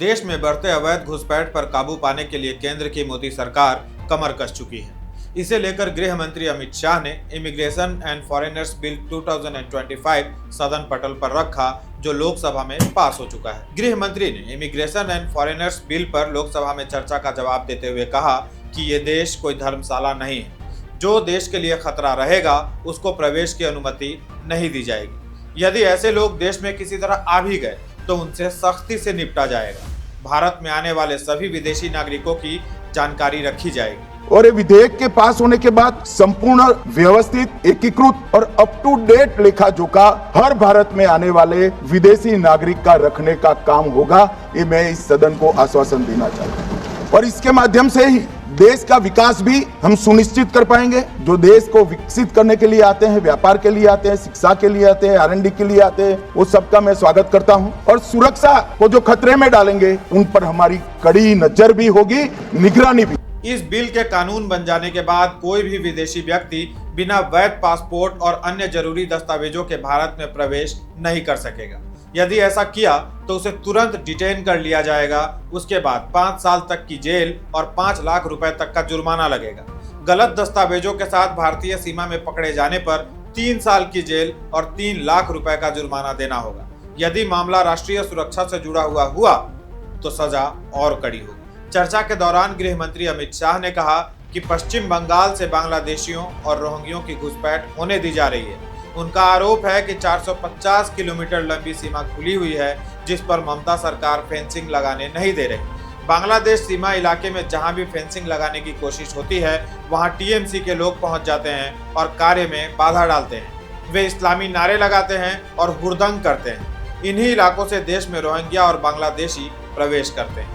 देश में बढ़ते अवैध घुसपैठ पर काबू पाने के लिए केंद्र की मोदी सरकार कमर कस चुकी है। इसे लेकर गृह मंत्री अमित शाह ने इमिग्रेशन एंड फॉरेनर्स बिल 2025 सदन पटल पर रखा, जो लोकसभा में पास हो चुका है। गृह मंत्री ने इमिग्रेशन एंड फॉरेनर्स बिल पर लोकसभा में चर्चा का जवाब देते हुए कहा कि ये देश कोई धर्मशाला नहीं है। जो देश के लिए खतरा रहेगा उसको प्रवेश की अनुमति नहीं दी जाएगी। यदि ऐसे लोग देश में किसी तरह आ भी गए तो उनसे सख्ती से निपटा जाएगा। भारत में आने वाले सभी विदेशी नागरिकों की जानकारी रखी जाएगी। और ये विधेयक के पास होने के बाद संपूर्ण व्यवस्थित, एकीकृत और अप टू डेट लेखा जोखा हर भारत में आने वाले विदेशी नागरिक का रखने का काम होगा। ये मैं इस सदन को आश्वासन देना चाहता हूँ और इसके माध्यम से ही देश का विकास भी हम सुनिश्चित कर पाएंगे। जो देश को विकसित करने के लिए आते हैं, व्यापार के लिए आते हैं, शिक्षा के लिए आते हैं, R&D के लिए आते हैं, वो सबका मैं स्वागत करता हूं। और सुरक्षा को जो खतरे में डालेंगे उन पर हमारी कड़ी नजर भी होगी, निगरानी भी। इस बिल के कानून बन जाने के बाद कोई भी विदेशी व्यक्ति बिना वैध पासपोर्ट और अन्य जरूरी दस्तावेजों के भारत में प्रवेश नहीं कर सकेगा। यदि ऐसा किया तो उसे तुरंत डिटेन कर लिया जाएगा। उसके बाद 5 साल तक की जेल और 5 लाख रुपए तक का जुर्माना लगेगा। गलत दस्तावेजों के साथ भारतीय सीमा में पकड़े जाने पर 3 साल की जेल और 3 लाख रुपए का जुर्माना देना होगा। यदि मामला राष्ट्रीय सुरक्षा से जुड़ा हुआ तो सजा और कड़ी होगी। चर्चा के दौरान गृह मंत्री अमित शाह ने कहा कि पश्चिम बंगाल से बांग्लादेशियों और रोहिंग्यों की घुसपैठ होने दी जा रही है। उनका आरोप है कि 450 किलोमीटर लंबी सीमा खुली हुई है, जिस पर ममता सरकार फेंसिंग लगाने नहीं दे रही। बांग्लादेश सीमा इलाके में जहां भी फेंसिंग लगाने की कोशिश होती है, वहां टीएमसी के लोग पहुंच जाते हैं और कार्य में बाधा डालते हैं। वे इस्लामी नारे लगाते हैं और हुड़दंग करते हैं। इन्हीं इलाकों से देश में रोहिंग्या और बांग्लादेशी प्रवेश करते हैं।